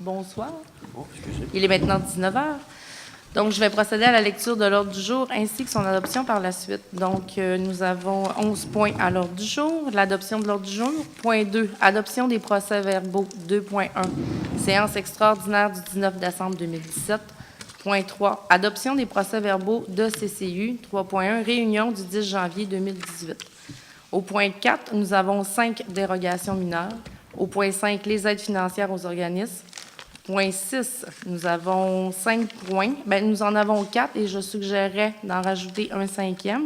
Bonsoir. Oh, excusez. Il est maintenant 19 heures. Donc, je vais procéder à la lecture de l'ordre du jour ainsi que son adoption par la suite. Donc, nous avons 11 points à l'ordre du jour. L'adoption de l'ordre du jour. Point 2, adoption des procès-verbaux. 2.1, séance extraordinaire du 19 décembre 2017. Point 3, adoption des procès-verbaux de CCU. 3.1, réunion du 10 janvier 2018. Au point 4, nous avons 5 dérogations mineures. Au point 5, les aides financières aux organismes. Point 6, nous avons 5 points. Bien, nous en avons 4 et je suggérerais d'en rajouter un 5e.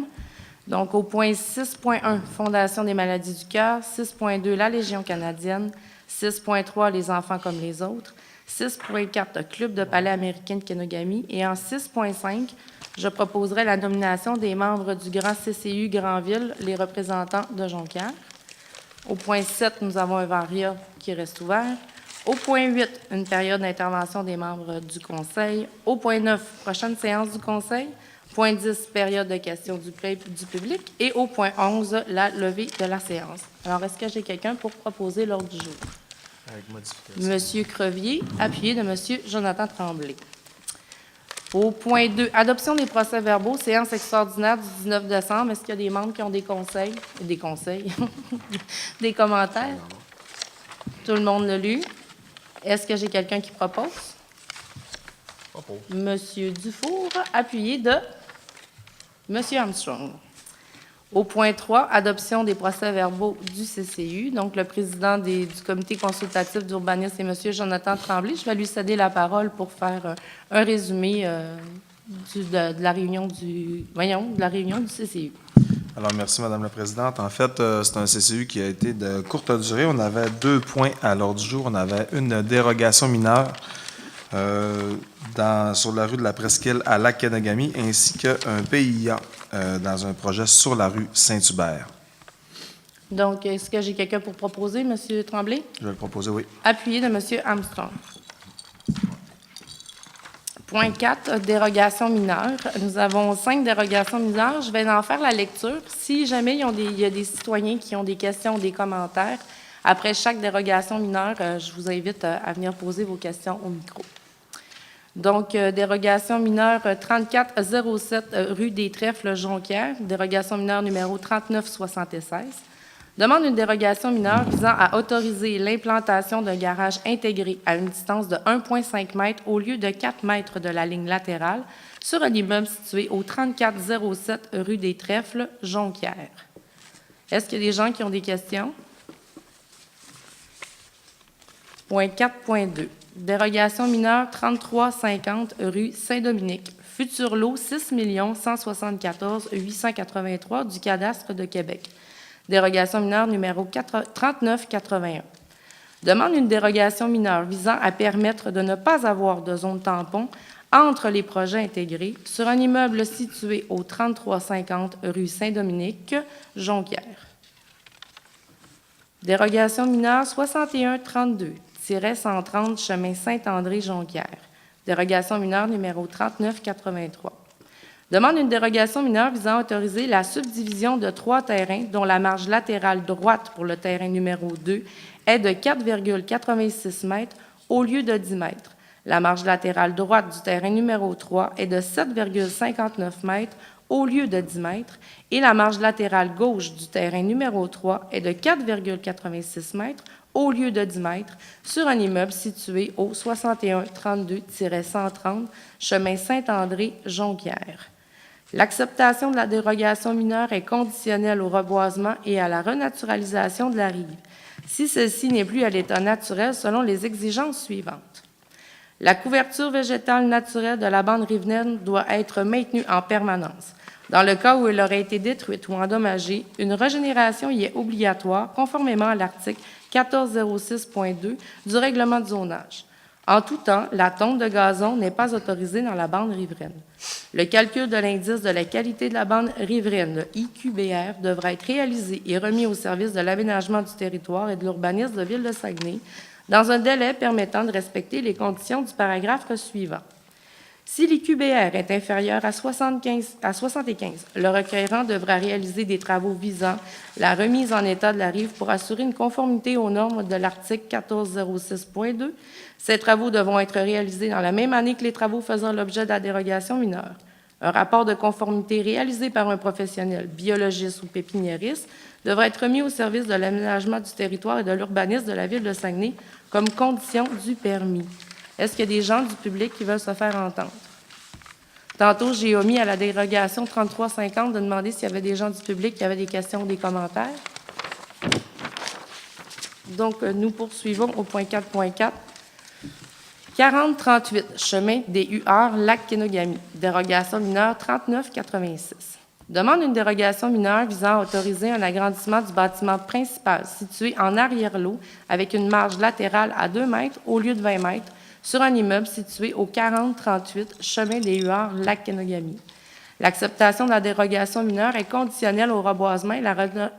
Donc, au point 6.1, Fondation des maladies du cœur. 6.2, la Légion canadienne. 6.3, les enfants comme les autres. 6.4, Club de palais américain de Kenogami. Et en 6.5, je proposerai la nomination des membres du Grand CCU Granville, les représentants de Jonquière. Au point 7, nous avons un varia qui reste ouvert. Au point 8, une période d'intervention des membres du Conseil. Au point 9, prochaine séance du Conseil. Point 10, période de questions du public. Et au point 11, la levée de la séance. Alors, est-ce que j'ai quelqu'un pour proposer l'ordre du jour? Avec modification. Monsieur Crevier, appuyé de Monsieur Jonathan Tremblay. Au point 2, adoption des procès-verbaux, séance extraordinaire du 19 décembre. Est-ce qu'il y a des membres qui ont des conseils? Des commentaires? Tout le monde l'a lu. Est-ce que j'ai quelqu'un qui propose? Monsieur Dufour, appuyé de Monsieur Armstrong. Au point 3, adoption des procès-verbaux du CCU. Donc, le président du comité consultatif d'urbanisme est Monsieur Jonathan Tremblay. Je vais lui céder la parole pour faire un résumé de la réunion du CCU. Alors, merci, Madame la Présidente. En fait, c'est un CCU qui a été de courte durée. On avait 2 points à l'ordre du jour. On avait une dérogation mineure sur la rue de la Presqu'île à Lac-Kenogami, ainsi qu'un PIA dans un projet sur la rue Saint-Hubert. Donc, est-ce que j'ai quelqu'un pour proposer, M. Tremblay? Je vais le proposer, oui. Appuyé de M. Armstrong. Point 4, dérogation mineure. Nous avons 5 dérogations mineures. Je vais en faire la lecture. Si jamais il y a des citoyens qui ont des questions ou des commentaires, après chaque dérogation mineure, je vous invite à venir poser vos questions au micro. Donc, dérogation mineure 3407 rue des Trèfles, Jonquière. Dérogation mineure numéro 3976. Demande une dérogation mineure visant à autoriser l'implantation d'un garage intégré à une distance de 1,5 m au lieu de 4 mètres de la ligne latérale sur un immeuble situé au 3407 rue des Trèfles, Jonquière. Est-ce qu'il y a des gens qui ont des questions? Point 4.2. Dérogation mineure 3350 rue Saint-Dominique. Futur lot 6 174 883 du cadastre de Québec. Dérogation mineure numéro 3981. Demande une dérogation mineure visant à permettre de ne pas avoir de zone tampon entre les projets intégrés sur un immeuble situé au 3350 rue Saint-Dominique, Jonquière. Dérogation mineure 6132-130 chemin Saint-André, Jonquière. Dérogation mineure numéro 3983. Demande une dérogation mineure visant à autoriser la subdivision de 3 terrains dont la marge latérale droite pour le terrain numéro 2 est de 4,86 m au lieu de 10 m. La marge latérale droite du terrain numéro 3 est de 7,59 m au lieu de 10 m et la marge latérale gauche du terrain numéro 3 est de 4,86 m au lieu de 10 m sur un immeuble situé au 6132-130 chemin Saint-André, Jonquière. L'acceptation de la dérogation mineure est conditionnelle au reboisement et à la renaturalisation de la rive, si celle-ci n'est plus à l'état naturel selon les exigences suivantes. La couverture végétale naturelle de la bande riveraine doit être maintenue en permanence. Dans le cas où elle aurait été détruite ou endommagée, une régénération y est obligatoire conformément à l'article 1406.2 du règlement de zonage. En tout temps, la tonte de gazon n'est pas autorisée dans la bande riveraine. Le calcul de l'indice de la qualité de la bande riveraine, le IQBR, devra être réalisé et remis au service de l'aménagement du territoire et de l'urbanisme de Ville de Saguenay dans un délai permettant de respecter les conditions du paragraphe suivant. Si l'IQBR est inférieur à 75, le requérant devra réaliser des travaux visant la remise en état de la rive pour assurer une conformité aux normes de l'article 1406.2. Ces travaux devront être réalisés dans la même année que les travaux faisant l'objet de la dérogation mineure. Un rapport de conformité réalisé par un professionnel, biologiste ou pépiniériste, devra être remis au service de l'aménagement du territoire et de l'urbanisme de la Ville de Saguenay comme condition du permis. Est-ce qu'il y a des gens du public qui veulent se faire entendre? Tantôt, j'ai omis à la dérogation 3350 de demander s'il y avait des gens du public qui avaient des questions ou des commentaires. Donc, nous poursuivons au point 4.4. 4038, chemin des UR, Lac-Kenogami. Dérogation mineure 3986. Demande une dérogation mineure visant à autoriser un agrandissement du bâtiment principal situé en arrière-lot avec une marge latérale à 2 mètres au lieu de 20 mètres sur un immeuble situé au 4038, chemin des UR, Lac-Kenogami. L'acceptation de la dérogation mineure est conditionnelle au reboisement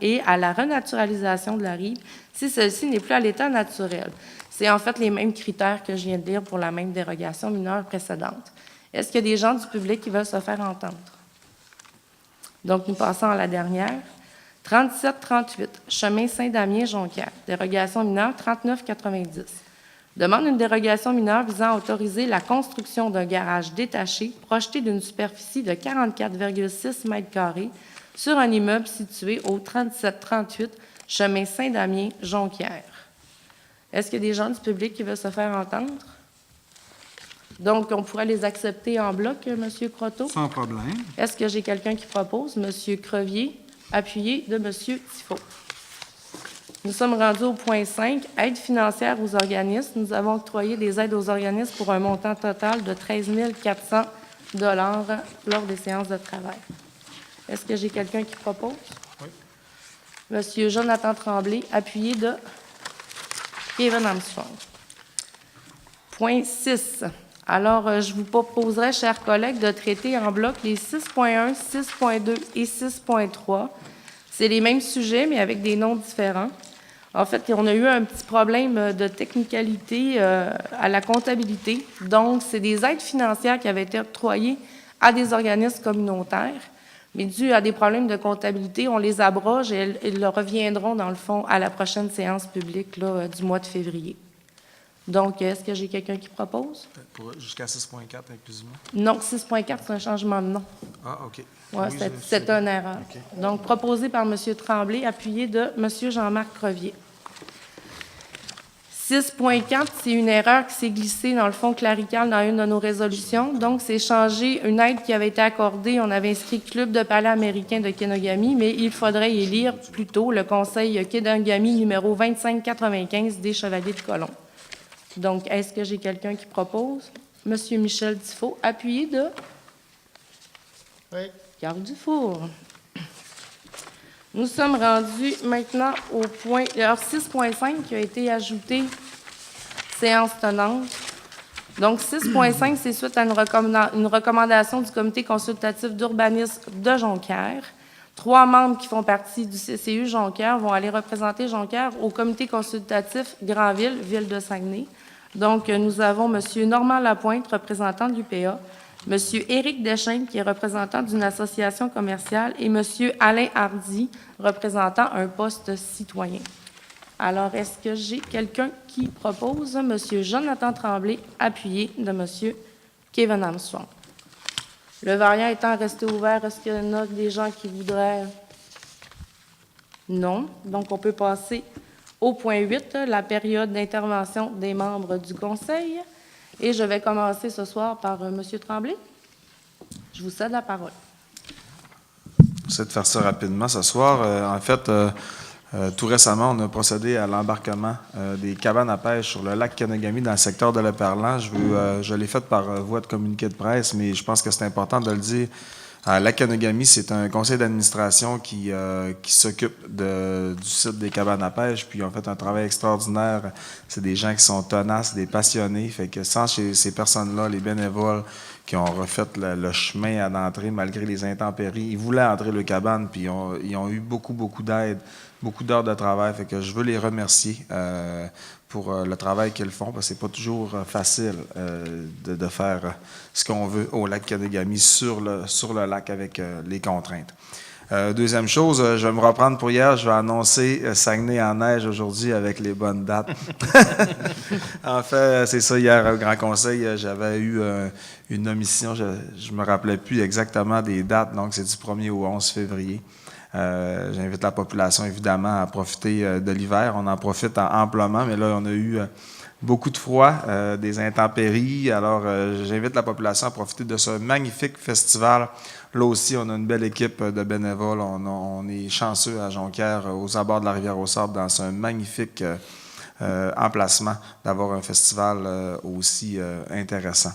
et à la renaturalisation de la rive si celle-ci n'est plus à l'état naturel. C'est en fait les mêmes critères que je viens de dire pour la même dérogation mineure précédente. Est-ce qu'il y a des gens du public qui veulent se faire entendre? Donc, nous passons à la dernière. 3738, chemin Saint-Damien-Jonquière. Dérogation mineure 3990. Demande une dérogation mineure visant à autoriser la construction d'un garage détaché projeté d'une superficie de 44,6 m² sur un immeuble situé au 3738, chemin Saint-Damien-Jonquière. Est-ce qu'il y a des gens du public qui veulent se faire entendre? Donc, on pourrait les accepter en bloc, M. Croteau? Sans problème. Est-ce que j'ai quelqu'un qui propose? M. Crevier, appuyé de M. Tifo. Nous sommes rendus au point 5, aide financière aux organismes. Nous avons octroyé des aides aux organismes pour un montant total de 13 400 $ lors des séances de travail. Est-ce que j'ai quelqu'un qui propose? Oui. M. Jonathan Tremblay, appuyé de Kevin Armstrong. Point 6. Alors, je vous proposerai, chers collègues, de traiter en bloc les 6.1, 6.2 et 6.3. C'est les mêmes sujets, mais avec des noms différents. En fait, on a eu un petit problème de technicalité à la comptabilité. Donc, c'est des aides financières qui avaient été octroyées à des organismes communautaires. Mais dû à des problèmes de comptabilité, on les abroge et elles reviendront, dans le fond, à la prochaine séance publique là, du mois de février. Donc, est-ce que j'ai quelqu'un qui propose? Jusqu'à 6.4 inclusivement? Non, 6.4, c'est un changement de nom. Ah, OK. Oui, Oui, c'est une erreur. OK. Donc, proposé par M. Tremblay, appuyé de M. Jean-Marc Crevier. 6.4, c'est une erreur qui s'est glissée dans le fond clérical dans une de nos résolutions. Donc, c'est changer une aide qui avait été accordée. On avait inscrit Club de palais américain de Kenogami, mais il faudrait y lire plutôt le Conseil Kenogami numéro 2595 des Chevaliers de Colomb. Donc, est-ce que j'ai quelqu'un qui propose? M. Michel Tifo, appuyé de Oui. Carl Dufour. Nous sommes rendus maintenant au point 6.5 qui a été ajouté, séance tenante. Donc, 6.5, c'est suite à une recommandation du comité consultatif d'urbanisme de Jonquière. 3 membres qui font partie du CCU Jonquière vont aller représenter Jonquière au comité consultatif Granville, Ville de Saguenay. Donc, nous avons M. Normand Lapointe, représentant de l'UPA, M. Éric Deschênes, qui est représentant d'une association commerciale, et M. Alain Hardy, représentant un poste citoyen. Alors, est-ce que j'ai quelqu'un qui propose? M. Jonathan Tremblay, appuyé de M. Kevin Armstrong. Le variant étant resté ouvert, est-ce qu'il y en a des gens qui voudraient? Non. Donc, on peut passer au point 8, la période d'intervention des membres du Conseil. Et je vais commencer ce soir par M. Tremblay. Je vous cède la parole. J'essaie de faire ça rapidement ce soir. En fait, tout récemment, on a procédé à l'embarquement des cabanes à pêche sur le lac Kenogami dans le secteur de Le Parlant. Je l'ai fait par voie de communiqué de presse, mais je pense que c'est important de le dire. Lac Kenogami, c'est un conseil d'administration qui s'occupe du site des cabanes à pêche, puis ils ont fait un travail extraordinaire. C'est des gens qui sont tenaces, des passionnés. Fait que sans ces personnes-là, les bénévoles qui ont refait le chemin à l'entrée malgré les intempéries. Ils voulaient entrer le cabane, puis ils ont eu beaucoup d'aide, beaucoup d'heures de travail. Fait que je veux les remercier pour le travail qu'ils font, parce que c'est pas toujours facile de faire ce qu'on veut au lac Kenegami sur le lac avec les contraintes. Deuxième chose, je vais me reprendre pour hier. Je vais annoncer Saguenay en neige aujourd'hui avec les bonnes dates. En fait, c'est ça, hier au Grand Conseil, j'avais eu une omission. Je ne me rappelais plus exactement des dates, donc c'est du 1er au 11 février. J'invite la population, évidemment, à profiter de l'hiver. On en profite amplement, mais là, on a eu beaucoup de froid, des intempéries. Alors, j'invite la population à profiter de ce magnifique festival. Là aussi, on a une belle équipe de bénévoles. On est chanceux à Jonquière, aux abords de la Rivière-aux-Sables, dans ce magnifique emplacement, d'avoir un festival aussi intéressant.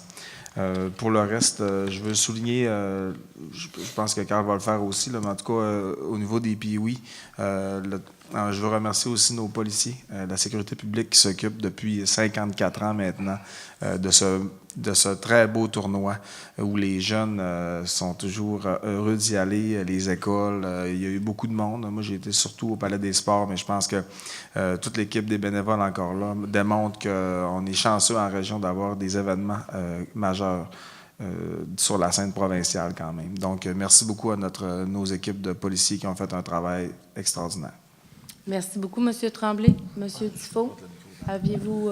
Pour le reste, je veux souligner, je pense que Carl va le faire aussi, là, mais en tout cas, au niveau des PIWI, je veux remercier aussi nos policiers, la sécurité publique qui s'occupe depuis 54 ans maintenant de ce très beau tournoi où les jeunes sont toujours heureux d'y aller, les écoles. Il y a eu beaucoup de monde. Moi, j'ai été surtout au Palais des Sports, mais je pense que toute l'équipe des bénévoles encore là démontre qu'on est chanceux en région d'avoir des événements majeurs sur la scène provinciale quand même. Donc, merci beaucoup à nos équipes de policiers qui ont fait un travail extraordinaire. Merci beaucoup, M. Tremblay. M. Tifo, aviez-vous...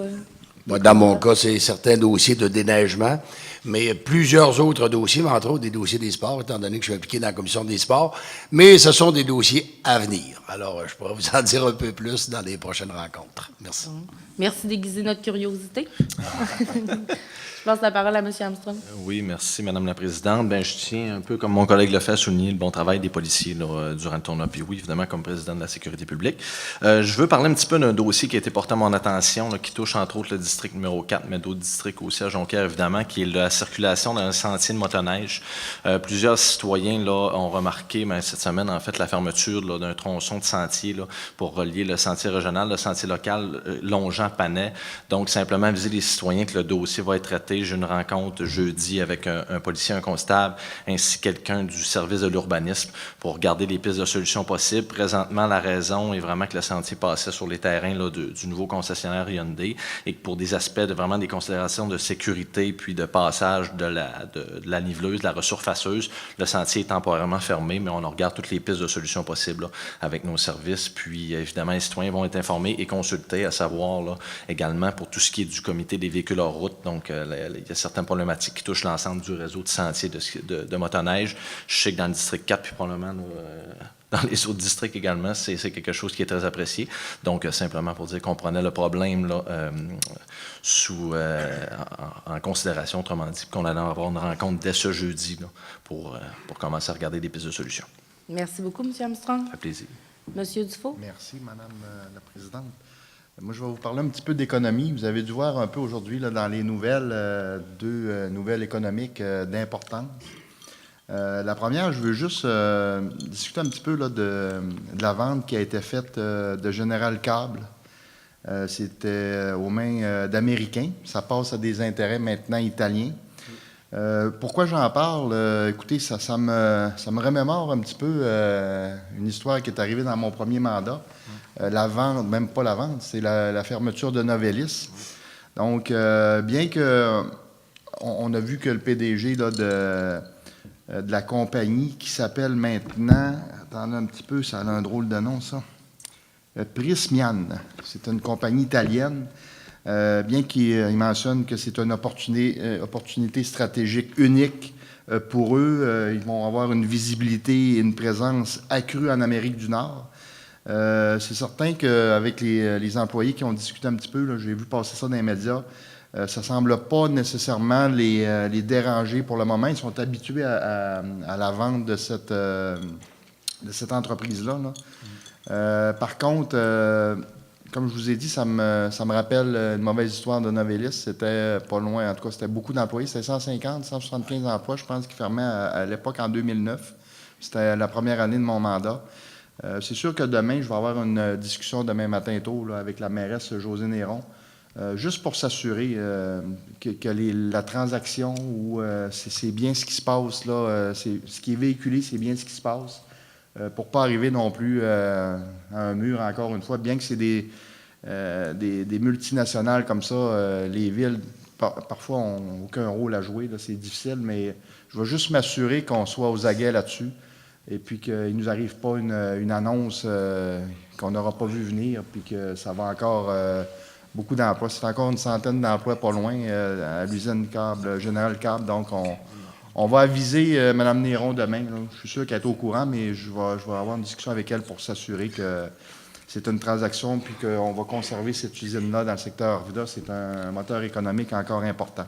Moi, dans mon cas, c'est certains dossiers de déneigement, mais plusieurs autres dossiers, mais entre autres des dossiers des sports, étant donné que je suis impliqué dans la commission des sports, mais ce sont des dossiers à venir. Alors, je pourrais vous en dire un peu plus dans les prochaines rencontres. Merci. Merci d'aiguiser notre curiosité. Je passe la parole à M. Armstrong. Oui, merci, Madame la Présidente. Bien, je tiens, un peu comme mon collègue le fait, à souligner le bon travail des policiers là, durant le tournoi. Puis oui, évidemment, comme président de la sécurité publique. Je veux parler un petit peu d'un dossier qui a été porté à mon attention, là, qui touche entre autres le district numéro 4, mais d'autres districts aussi à Jonquière, évidemment, qui est la circulation dans le sentier de motoneige. Plusieurs citoyens là, ont remarqué cette semaine, en fait, la fermeture là, d'un tronçon de sentier là, pour relier le sentier régional, le sentier local longeant Panay. Donc, simplement aviser les citoyens que le dossier va être traité. J'ai une rencontre jeudi avec un policier, un constable, ainsi que quelqu'un du service de l'urbanisme pour regarder les pistes de solutions possibles. Présentement, la raison est vraiment que le sentier passait sur les terrains là, du nouveau concessionnaire Hyundai et que pour des aspects vraiment des considérations de sécurité puis de passage de la niveleuse, de la resurfaceuse, le sentier est temporairement fermé, mais on regarde toutes les pistes de solutions possibles là, avec nos services. Puis, évidemment, les citoyens vont être informés et consultés, à savoir là, également pour tout ce qui est du comité des véhicules hors route. Donc, il y a certaines problématiques qui touchent l'ensemble du réseau de sentiers de motoneige. Je sais que dans le district 4, puis probablement dans les autres districts également, c'est quelque chose qui est très apprécié. Donc, simplement pour dire qu'on prenait le problème là, en considération, autrement dit, qu'on allait avoir une rencontre dès ce jeudi là, pour commencer à regarder des pistes de solutions. Merci beaucoup, M. Armstrong. Ça fait plaisir. M. Dufault. Merci, Madame la Présidente. Moi, je vais vous parler un petit peu d'économie. Vous avez dû voir un peu aujourd'hui là, dans les nouvelles, deux nouvelles économiques d'importance. La première, je veux juste discuter un petit peu là, de la vente qui a été faite de General Cable. C'était aux mains d'Américains. Ça passe à des intérêts maintenant italiens. Pourquoi j'en parle? Écoutez, ça me remémore un petit peu une histoire qui est arrivée dans mon premier mandat. La vente, même pas la vente, c'est la fermeture de Novelis. Donc, bien que on a vu que le PDG là, de la compagnie qui s'appelle maintenant, attendez un petit peu, ça a un drôle de nom, ça, Prysmian. C'est une compagnie italienne. Bien qu'il mentionne que c'est une opportunité stratégique unique pour eux, ils vont avoir une visibilité et une présence accrue en Amérique du Nord. C'est certain qu'avec les employés qui ont discuté un petit peu, j'ai vu passer ça dans les médias, ça ne semble pas nécessairement les déranger pour le moment. Ils sont habitués à la vente de cette entreprise-là. Là. Par contre, comme je vous ai dit, ça me rappelle une mauvaise histoire de Novelis. C'était pas loin, en tout cas, c'était beaucoup d'employés. C'était 150, 175 emplois, je pense, qui fermaient à l'époque en 2009. C'était la première année de mon mandat. C'est sûr que demain, je vais avoir une discussion demain matin tôt là, avec la mairesse Josée Néron juste pour s'assurer que la transaction ou c'est bien ce qui se passe là, ce qui est véhiculé, c'est bien ce qui se passe, pour pas arriver non plus à un mur, encore une fois, bien que c'est des multinationales comme ça, les villes, parfois, n'ont aucun rôle à jouer, là, c'est difficile, mais je vais juste m'assurer qu'on soit aux aguets là-dessus, et puis qu'il ne nous arrive pas une annonce qu'on n'aura pas vu venir, puis que ça va encore... beaucoup d'emplois. C'est encore une centaine d'emplois pas loin à l'usine Général Câble. Donc, on va aviser Mme Néron demain. Là. Je suis sûr qu'elle est au courant, mais je vais avoir une discussion avec elle pour s'assurer que c'est une transaction puis qu'on va conserver cette usine-là dans le secteur Arvida. C'est un moteur économique encore important.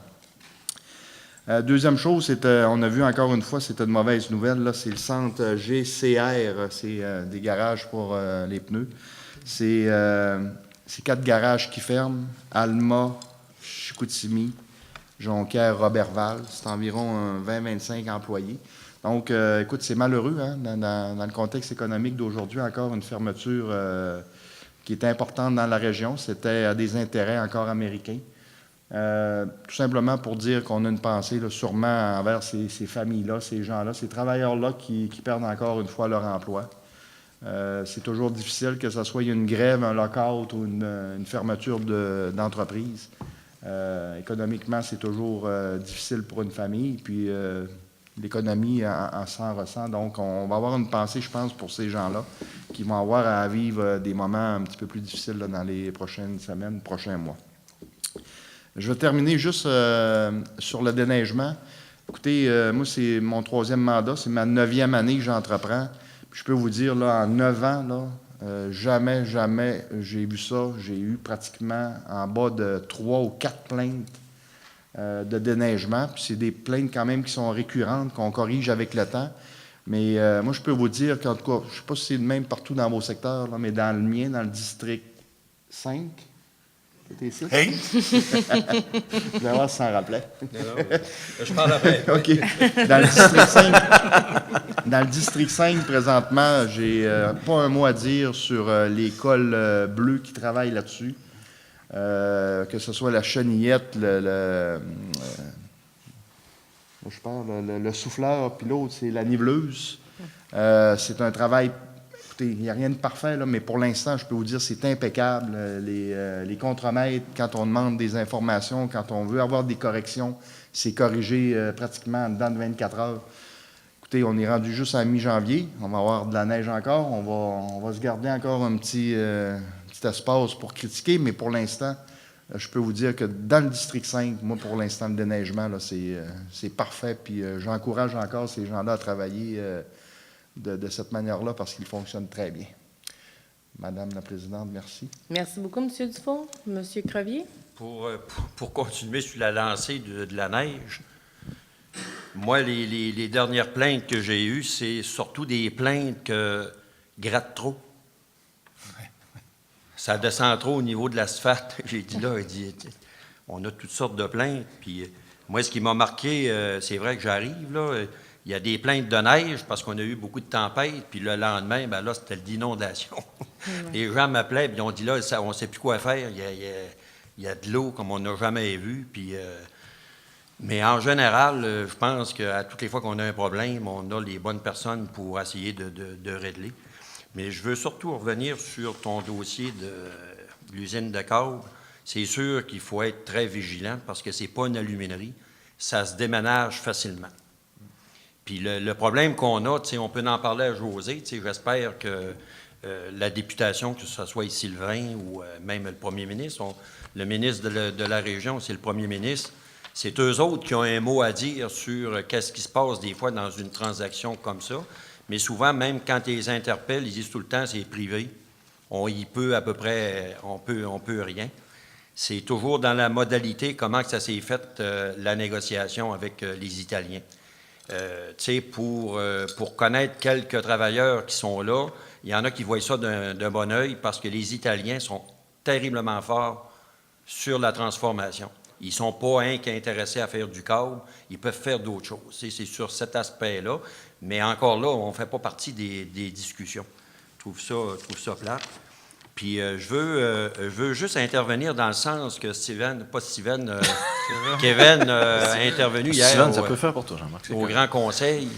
Deuxième chose, on a vu encore une fois, c'était une mauvaise nouvelle, là, c'est le centre GCR, c'est des garages pour les pneus. C'est 4 garages qui ferment, Alma, Chicoutimi, Jonquière, Robertval. C'est environ 20-25 employés. Donc, écoute, c'est malheureux, hein, dans le contexte économique d'aujourd'hui, encore une fermeture qui est importante dans la région. C'était à des intérêts encore américains. Tout simplement pour dire qu'on a une pensée là, sûrement envers ces familles-là, ces gens-là, ces travailleurs-là qui perdent encore une fois leur emploi. C'est toujours difficile que ce soit une grève, un lockout ou une fermeture d'entreprise. Économiquement, c'est toujours difficile pour une famille, puis l'économie en s'en ressent. Donc, on va avoir une pensée, je pense, pour ces gens-là qui vont avoir à vivre des moments un petit peu plus difficiles là, dans les prochaines semaines, prochains mois. Je vais terminer juste sur le déneigement. Écoutez, moi, c'est mon 3e mandat, c'est ma 9e année que j'entreprends. Je peux vous dire, là, en 9 ans, là, jamais j'ai vu ça. J'ai eu pratiquement en bas de 3 ou 4 plaintes de déneigement. Puis c'est des plaintes quand même qui sont récurrentes, qu'on corrige avec le temps. Mais moi, je peux vous dire qu'en tout cas, je ne sais pas si c'est le même partout dans vos secteurs, là, mais dans le mien, dans le district 5, c'était ici? Hey! Je vais voir si ça en rappelait. Non, je parle après. OK. Dans le district 5, présentement, j'ai pas un mot à dire sur l'école bleue qui travaille là-dessus. Que ce soit la chenillette, le souffleur, puis l'autre, c'est la niveleuse. C'est un travail... Écoutez, il n'y a rien de parfait, là, mais pour l'instant, je peux vous dire c'est impeccable. Les contremaîtres, quand on demande des informations, quand on veut avoir des corrections, c'est corrigé pratiquement dedans de 24 heures. Écoutez, on est rendu juste à mi-janvier. On va avoir de la neige encore. On va se garder encore un petit espace pour critiquer, mais pour l'instant, je peux vous dire que dans le district 5, moi, pour l'instant, le déneigement, là, c'est parfait. Puis j'encourage encore ces gens-là à travailler de cette manière-là parce qu'il fonctionne très bien. Madame la Présidente, merci. Merci beaucoup, M. Dufault. M. Crevier? Pour continuer sur la lancée de la neige, moi, les dernières plaintes que j'ai eues, c'est surtout des plaintes que gratte trop. Ça descend trop au niveau de l'asphalte. J'ai dit là, on a toutes sortes de plaintes. Puis moi, ce qui m'a marqué, c'est vrai que j'arrive, là, il y a des plaintes de neige parce qu'on a eu beaucoup de tempêtes, puis le lendemain, ben là, c'était l'inondation. Les gens m'appelaient, puis ils ont dit là, on ne sait plus quoi faire. Il y a de l'eau comme on n'a jamais vu. Puis, mais en général, je pense qu'à toutes les fois qu'on a un problème, on a les bonnes personnes pour essayer de régler. Mais je veux surtout revenir sur ton dossier de l'usine de câble. C'est sûr qu'il faut être très vigilant parce que ce n'est pas une aluminerie. Ça se déménage facilement. Puis le problème qu'on a, on peut en parler à José. J'espère que la députation, que ce soit Sylvain ou même le premier ministre, le ministre de la région, c'est le premier ministre, c'est eux autres qui ont un mot à dire sur qu'est-ce qui se passe des fois dans une transaction comme ça. Mais souvent, même quand ils les interpellent, ils disent tout le temps c'est privé. On y peut à peu près, on peut rien. C'est toujours dans la modalité comment que ça s'est fait la négociation avec les Italiens. Pour connaître quelques travailleurs qui sont là, il y en a qui voient ça d'un bon œil parce que les Italiens sont terriblement forts sur la transformation. Ils ne sont pas qu'intéressés à faire du câble, ils peuvent faire d'autres choses. C'est sur cet aspect-là, mais encore là, on ne fait pas partie des discussions. Je trouve ça plate. Puis je veux juste intervenir dans le sens que Kevin a intervenu hier Steven, ça peut faire pour toi, Jean-Marc. au Grand Conseil.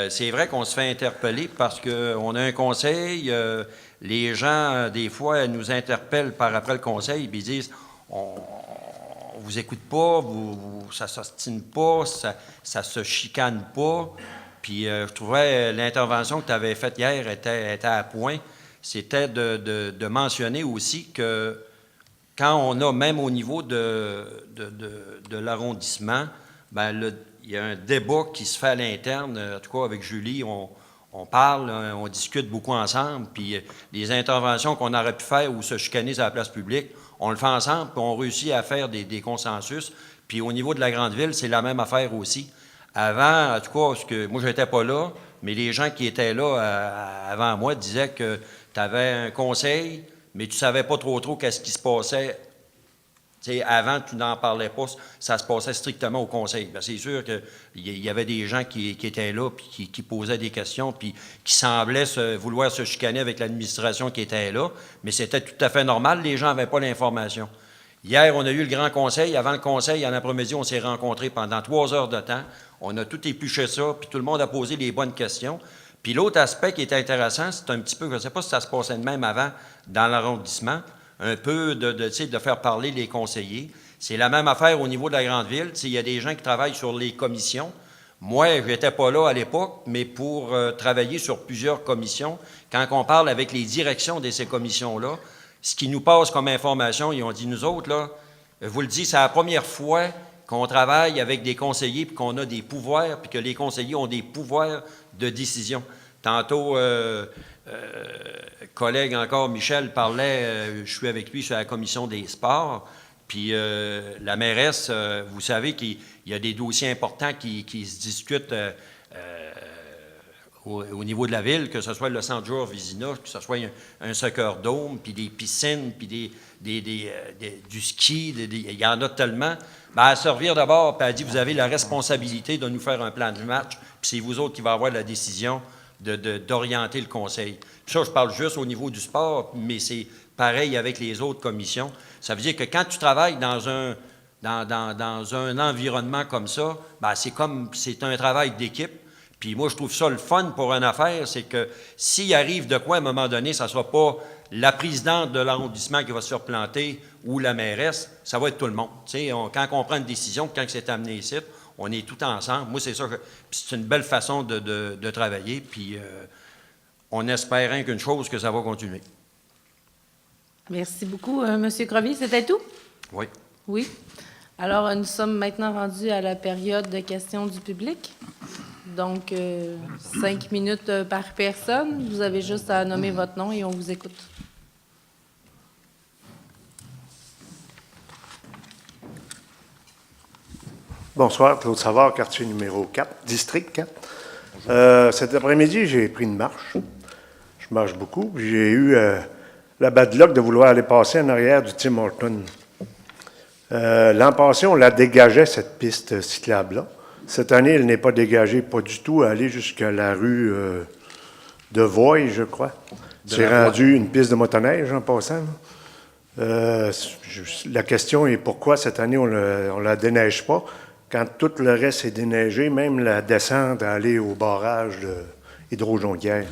C'est vrai qu'on se fait interpeller parce qu'on a un conseil. Les gens, des fois, nous interpellent par après le conseil puis ils disent on vous écoute pas, ça s'ostine pas, ça se chicane pas. Puis je trouvais l'intervention que tu avais faite hier était à point. C'était de mentionner aussi que quand on a, même au niveau de l'arrondissement, ben il y a un débat qui se fait à l'interne. En tout cas, avec Julie, on parle, on discute beaucoup ensemble, puis les interventions qu'on aurait pu faire ou se chicaner sur la place publique, on le fait ensemble, puis on réussit à faire des consensus. Puis au niveau de la grande ville, c'est la même affaire aussi. Avant, en tout cas, moi, je n'étais pas là, mais les gens qui étaient là avant moi disaient que tu avais un conseil, mais tu ne savais pas trop qu'est-ce qui se passait. T'sais, avant, tu n'en parlais pas, ça se passait strictement au conseil. Bien, c'est sûr qu'il y avait des gens qui étaient là, puis qui posaient des questions, puis qui semblaient vouloir se chicaner avec l'administration qui était là, mais c'était tout à fait normal, les gens n'avaient pas l'information. Hier, on a eu le grand conseil. Avant le conseil, en après-midi, on s'est rencontrés pendant 3 heures de temps. On a tout épluché ça, puis tout le monde a posé les bonnes questions. Puis l'autre aspect qui était intéressant, c'est un petit peu, je ne sais pas si ça se passait de même avant dans l'arrondissement, un peu de faire parler les conseillers. C'est la même affaire au niveau de la grande ville. Il y a des gens qui travaillent sur les commissions. Moi, je n'étais pas là à l'époque, mais pour travailler sur plusieurs commissions, quand on parle avec les directions de ces commissions-là, ce qui nous passe comme information, ils ont dit, nous autres, là, je vous le dis, c'est la première fois qu'on travaille avec des conseillers puis qu'on a des pouvoirs, puis que les conseillers ont des pouvoirs de décision. Tantôt, collègue encore, Michel, parlait, je suis avec lui sur la commission des sports, puis la mairesse, vous savez qu'il y a des dossiers importants qui se discutent au niveau de la ville, que ce soit le centre Georges Vézina, que ce soit un soccer dome, puis des piscines, puis du ski, il y en a tellement. Bien, à servir d'abord, puis elle dit, vous avez la responsabilité de nous faire un plan de match, puis c'est vous autres qui va avoir la décision d'orienter le conseil. Puis ça, je parle juste au niveau du sport, mais c'est pareil avec les autres commissions. Ça veut dire que quand tu travailles dans un environnement comme ça, bien, c'est un travail d'équipe. Puis moi, je trouve ça le fun pour une affaire, c'est que s'il arrive de quoi à un moment donné, ça ne sera pas la présidente de l'arrondissement qui va se faire planter ou la mairesse, ça va être tout le monde. Quand on prend une décision, quand c'est amené ici, on est tout ensemble. Moi, c'est ça. C'est une belle façon de travailler. Puis on espère rien qu'une chose, que ça va continuer. Merci beaucoup, M. Crevier. C'était tout? Oui. Oui. Alors, nous sommes maintenant rendus à la période de questions du public. Donc, 5 minutes par personne. Vous avez juste à nommer votre nom et on vous écoute. Bonsoir, Claude Savard, quartier numéro 4, district 4. Cet après-midi, j'ai pris une marche. Je marche beaucoup. J'ai eu la bad luck de vouloir aller passer en arrière du Tim Horton. L'an passé, on la dégageait, cette piste cyclable-là. Cette année, elle n'est pas dégagée, pas du tout, à aller jusqu'à la rue de Voie, je crois. C'est rendu une piste de motoneige en passant. La question est pourquoi cette année, on ne la déneige pas, quand tout le reste est déneigé, même la descente à aller au barrage de Hydro-Jonquière.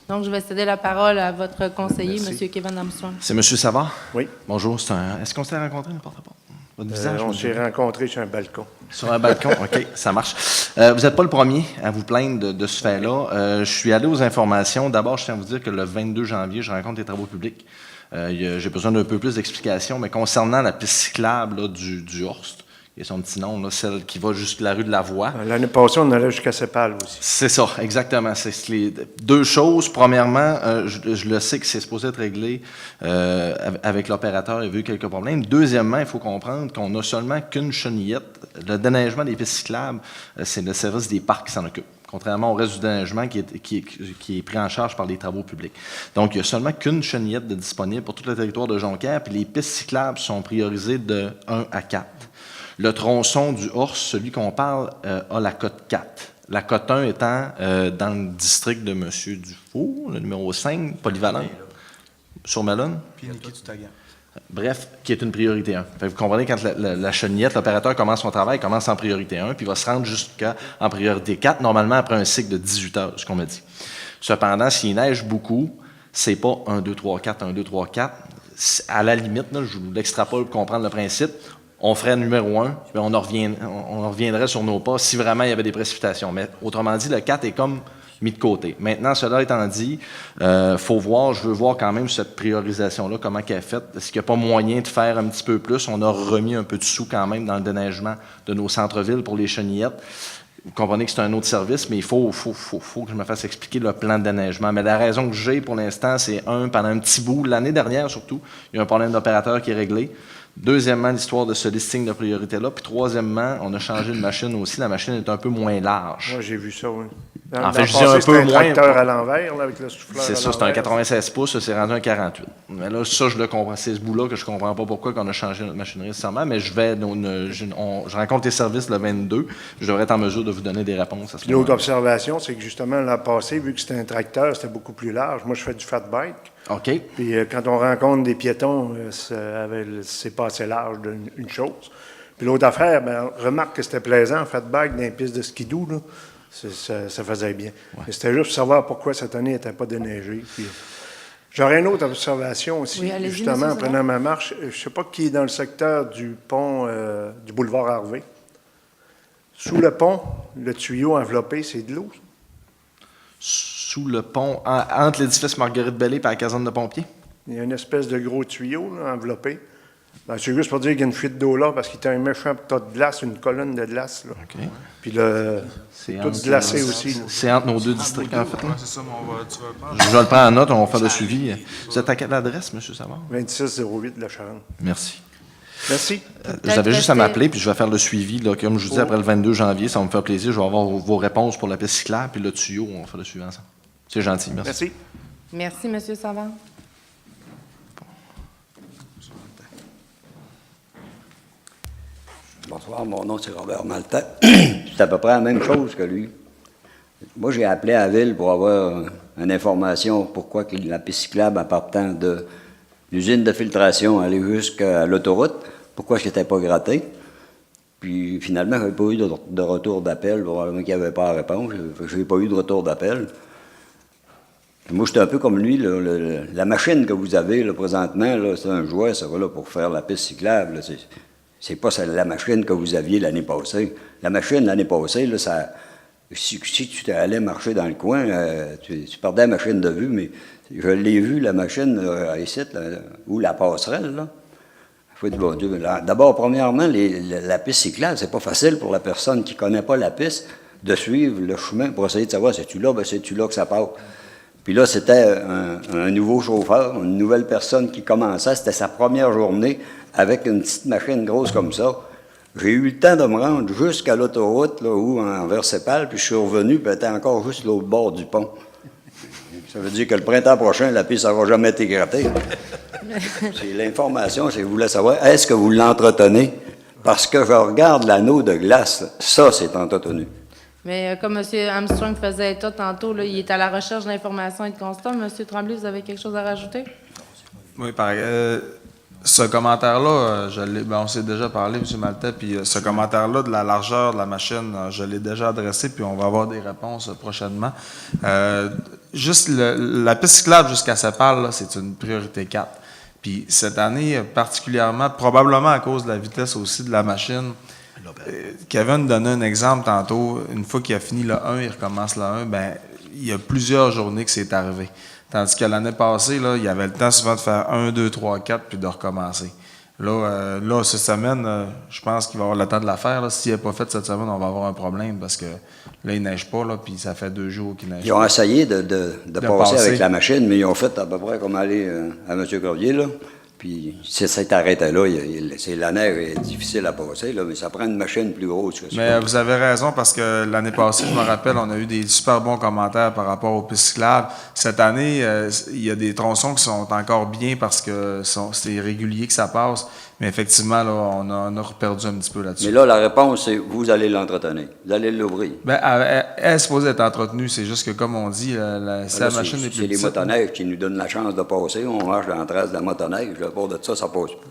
Donc, je vais céder la parole à votre conseiller, Merci. M. Kevin Armstrong. C'est M. Savard? Oui. Bonjour. Est-ce qu'on s'est rencontré n'importe quoi? Votre visage? On s'est rencontrés sur un balcon. Sur un balcon, OK, ça marche. Vous n'êtes pas le premier à vous plaindre de ce fait-là. Je suis allé aux informations. D'abord, je tiens à vous dire que le 22 janvier, je rencontre les travaux publics. J'ai besoin d'un peu plus d'explications, mais concernant la piste cyclable là, du Horst, il y a son petit nom, là, celle qui va jusqu'à la rue de la Voie. L'année passée, on allait jusqu'à Cepal aussi. C'est ça, exactement. C'est les deux choses. Premièrement, je le sais que c'est supposé être réglé avec l'opérateur. Il y a eu quelques problèmes. Deuxièmement, il faut comprendre qu'on n'a seulement qu'une chenillette. Le déneigement des pistes cyclables, c'est le service des parcs qui s'en occupe, contrairement au reste du déneigement qui est pris en charge par les travaux publics. Donc, il n'y a seulement qu'une chenillette de disponible pour tout le territoire de Jonquière, puis les pistes cyclables sont priorisées de 1 à 4. Le tronçon du Horst, celui qu'on parle, a la cote 4. La cote 1 étant dans le district de M. Dufault, le numéro 5, polyvalent. sur Melon. Puis Niki-Tutagan. Bref, qui est une priorité 1. Fait que vous comprenez, quand la chenillette, l'opérateur commence son travail, il commence en priorité 1, puis il va se rendre jusqu'en priorité 4, normalement après un cycle de 18 heures, ce qu'on m'a dit. Cependant, s'il neige beaucoup, c'est pas 1, 2, 3, 4, 1, 2, 3, 4. À la limite, là, je vous l'extrapole pour comprendre le principe, on ferait numéro 1, puis on reviendrait sur nos pas si vraiment il y avait des précipitations. Mais autrement dit, le 4 est comme mis de côté. Maintenant, cela étant dit, je veux voir quand même cette priorisation-là, comment elle est faite. Est-ce qu'il n'y a pas moyen de faire un petit peu plus? On a remis un peu de sous quand même dans le déneigement de nos centres-villes pour les chenillettes. Vous comprenez que c'est un autre service, mais il faut que je me fasse expliquer le plan de déneigement. Mais la raison que j'ai pour l'instant, c'est pendant un petit bout, l'année dernière surtout, il y a un problème d'opérateur qui est réglé. Deuxièmement, l'histoire de ce listing de priorité-là. Puis troisièmement, on a changé de machine aussi. La machine est un peu moins large. Moi, j'ai vu ça, oui. En fait, je dis un peu moins. C'est un tracteur à l'envers, là, avec le souffleur. C'est ça, c'est un 96 pouces, c'est rendu un 48. Mais là, ça, je le comprends. C'est ce bout-là que je comprends pas pourquoi on a changé notre machinerie nécessairement, mais je rencontre les services le 22. Je devrais être en mesure de vous donner des réponses à ce moment-là. L'autre observation, c'est que justement, l'an passé, vu que c'était un tracteur, c'était beaucoup plus large. Moi, je fais du fat bike. OK. Puis quand on rencontre des piétons, c'est pas assez large d'une chose. Puis l'autre affaire, remarque que c'était plaisant, fat bike dans les pistes de skidoo, là. Ça faisait bien. Ouais. Mais c'était juste pour savoir pourquoi cette année n'était pas déneigée. Puis, j'aurais une autre observation aussi, Oui, allez-y, justement, en monsieur prenant ma marche. Je ne sais pas qui est dans le secteur du pont du boulevard Harvey. Sous le pont, le tuyau enveloppé, c'est de l'eau. Sous le pont, entre l'édifice Marguerite-Bellé et la caserne de pompiers. Il y a une espèce de gros tuyau là, enveloppé. C'est juste pour dire qu'il y a une fuite d'eau là, parce qu'il y a un méchant tas de glace, une colonne de glace. Là. OK. Puis tout glacé aussi. Là. C'est entre nos deux districts, en fait. Oui, c'est ça, mais tu vas prendre. Je vais le prendre en note, on va faire le suivi. Vous êtes à quelle adresse, M. Savard? 2608 de la Charente. Merci. Merci. Vous avez juste à m'appeler, puis je vais faire le suivi. Là, comme je vous dis, après le 22 janvier, ça va me faire plaisir. Je vais avoir vos réponses pour la piste cyclable, puis le tuyau, on va faire le suivi ensemble. C'est gentil, merci. Merci. Merci, M. Savard. Bonsoir, mon nom c'est Robert Maltais. C'est à peu près la même chose que lui. Moi, j'ai appelé à la ville pour avoir une information pourquoi que la piste cyclable en partant de l'usine de filtration allait jusqu'à l'autoroute, pourquoi je n'étais pas gratté. Puis finalement, je n'avais pas eu de retour d'appel, probablement qu'il n'y avait pas à répondre. Je n'ai pas eu de retour d'appel. Moi, j'étais un peu comme lui. Là, la machine que vous avez là, présentement, là, c'est un jouet, ça va là, pour faire la piste cyclable. Là, c'est pas la machine que vous aviez l'année passée. La machine l'année passée, là, si tu allais marcher dans le coin, tu perdais la machine de vue, mais je l'ai vu, la machine ici, là, ou la passerelle. Là. D'abord, premièrement, la piste cyclable, c'est pas facile pour la personne qui ne connaît pas la piste de suivre le chemin pour essayer de savoir c'est-tu là, c'est-tu là que ça part. Puis là, c'était un nouveau chauffeur, une nouvelle personne qui commençait. C'était sa première journée avec une petite machine grosse comme ça. J'ai eu le temps de me rendre jusqu'à l'autoroute, là, où en Versépal, puis je suis revenu, puis elle était encore juste l'autre bord du pont. Ça veut dire que le printemps prochain, la piste n'aura jamais été grattée. C'est l'information, je voulais savoir, est-ce que vous l'entretenez? Parce que je regarde l'anneau de glace, ça, c'est entretenu. Mais comme M. Armstrong faisait état tantôt, là, il est à la recherche d'informations et de constats. M. Tremblay, vous avez quelque chose à rajouter? Oui, pareil. Ce commentaire-là, on s'est déjà parlé, M. Maltais, puis ce commentaire-là de la largeur de la machine, je l'ai déjà adressé, puis on va avoir des réponses prochainement. Juste la piste cyclable jusqu'à Sepal, là, c'est une priorité 4. Puis cette année, particulièrement, probablement à cause de la vitesse aussi de la machine, Kevin donnait un exemple tantôt. Une fois qu'il a fini le 1, il recommence le 1, il y a plusieurs journées que c'est arrivé. Tandis que l'année passée, là, il y avait le temps souvent de faire 1, 2, 3, 4, puis de recommencer. Là, cette semaine, je pense qu'il va avoir le temps de la faire. S'il n'est pas fait cette semaine, on va avoir un problème parce que là, il ne neige pas, là, puis ça fait 2 jours qu'il neige. Ils ont essayé de passer avec la machine, mais ils ont fait à peu près comme aller à M. Cordier, là. Puis si ça s'arrêtait là, la neige est difficile à passer, là, mais ça prend une machine plus grosse que ça. Mais vous avez raison, parce que l'année passée, je me rappelle, on a eu des super bons commentaires par rapport aux pistes cyclables. Cette année, il y a des tronçons qui sont encore bien parce que c'est régulier que ça passe. Mais effectivement, là, on a reperdu un petit peu là-dessus. Mais là, la réponse, c'est vous allez l'entretenir. Vous allez l'ouvrir. Ben, elle est supposée être entretenue. C'est juste que, comme on dit, si la machine est plus C'est les petite... motoneiges qui nous donnent la chance de passer. On marche dans la trace de la motoneige. À part de ça, ça passe pas.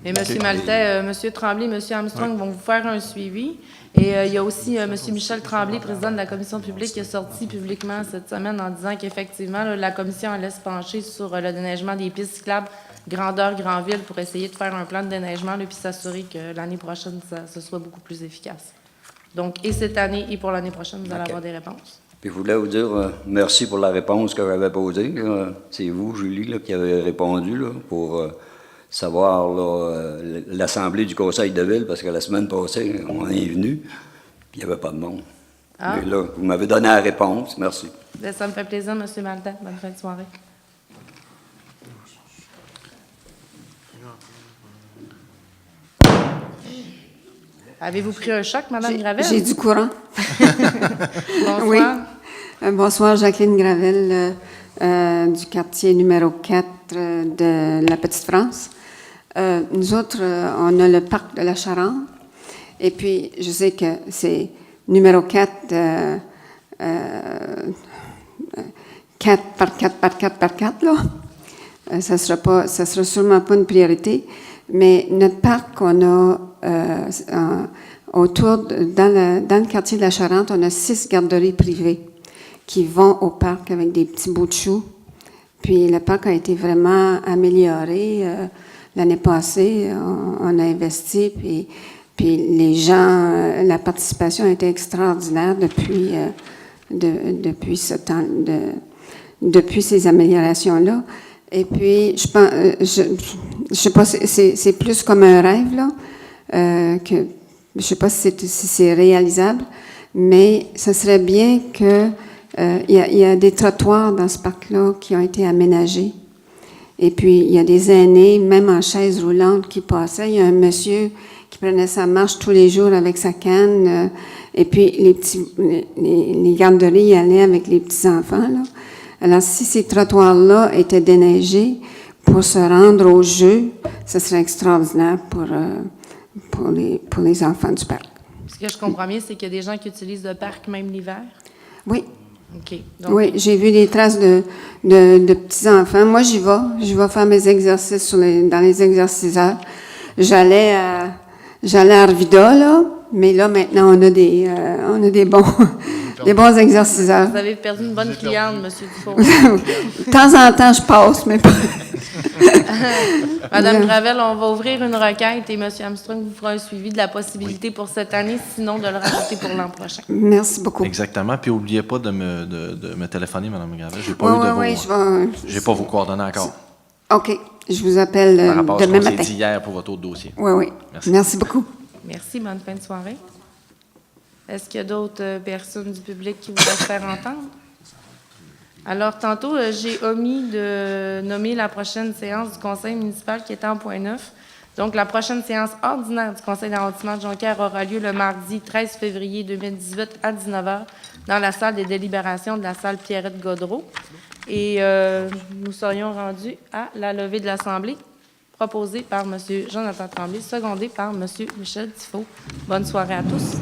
Et M. Maltais, M. Tremblay, M. Armstrong vont vous faire un suivi. Et il y a aussi M. Michel Tremblay, président de la commission publique, qui est sorti publiquement cette semaine en disant qu'effectivement, là, la commission allait se pencher sur le déneigement des pistes cyclables grandeur Grandville pour essayer de faire un plan de déneigement là, puis s'assurer que l'année prochaine, ce soit beaucoup plus efficace. Donc, et cette année et pour l'année prochaine, vous allez avoir des réponses. Puis je voulais vous dire merci pour la réponse que j'avais posée. C'est vous, Julie, là, qui avez répondu là, pour savoir l'Assemblée du Conseil de ville, parce que la semaine passée, on est venu, puis il n'y avait pas de monde. Ah. Mais là, vous m'avez donné la réponse. Merci. Bien, ça me fait plaisir, M. Maltais. Bonne fin de soirée. Avez-vous pris un choc, Mme Gravel? J'ai du courant. Bonsoir. Oui. Bonsoir, Jacqueline Gravel, du quartier numéro 4 de la Petite-France. Nous autres, on a le parc de la Charente. Et puis, je sais que c'est numéro 4, 4 par 4 par 4 par 4, là. Ça sera sûrement pas une priorité. Mais notre parc, on a dans le quartier de la Charente, on a 6 garderies privées qui vont au parc avec des petits bouts de choux. Puis le parc a été vraiment amélioré. L'année passée, on a investi, puis les gens, la participation a été extraordinaire depuis ce temps, depuis ces améliorations-là. Et puis, je sais pas, c'est plus comme un rêve, là, que je sais pas si c'est réalisable, mais ce serait bien que il y a des trottoirs dans ce parc-là qui ont été aménagés. Et puis, il y a des aînés, même en chaise roulante, qui passaient. Il y a un monsieur qui prenait sa marche tous les jours avec sa canne. Et puis, les garderies y allaient avec les petits-enfants, là. Alors, si ces trottoirs-là étaient déneigés pour se rendre au jeu, ce serait extraordinaire pour les enfants du parc. Ce que je comprends bien, c'est qu'il y a des gens qui utilisent le parc même l'hiver? Oui. OK. Donc, Oui, j'ai vu des traces de petits-enfants. Moi, j'y vais faire mes exercices dans les exerciceurs. J'allais à Arvida, là, mais là, maintenant, on a des bons exerciceurs. vous avez perdu une bonne cliente, M. Dufault. De temps en temps, je passe, mais pas... Madame Gravel, on va ouvrir une requête et M. Armstrong vous fera un suivi de la possibilité pour cette année, sinon de le rajouter pour l'an prochain. Merci beaucoup. Exactement. Puis, n'oubliez pas de me téléphoner, Mme Gravel. J'ai pas vos coordonnées encore. OK. Je vous appelle Par rapport à ce demain qu'on s'est matin. dit hier pour votre autre dossier. Oui. Merci beaucoup. Merci, bonne fin de soirée. Est-ce qu'il y a d'autres personnes du public qui voudraient se faire entendre? Alors, tantôt, j'ai omis de nommer la prochaine séance du conseil municipal qui était en point 9. Donc, la prochaine séance ordinaire du conseil d'arrondissement de Jonquière aura lieu le mardi 13 février 2018 à 19h dans la salle des délibérations de la salle Pierrette-Godreau. Et nous serions rendus à la levée de l'Assemblée, proposée par M. Jonathan Tremblay, secondée par M. Michel Dufault. Bonne soirée à tous.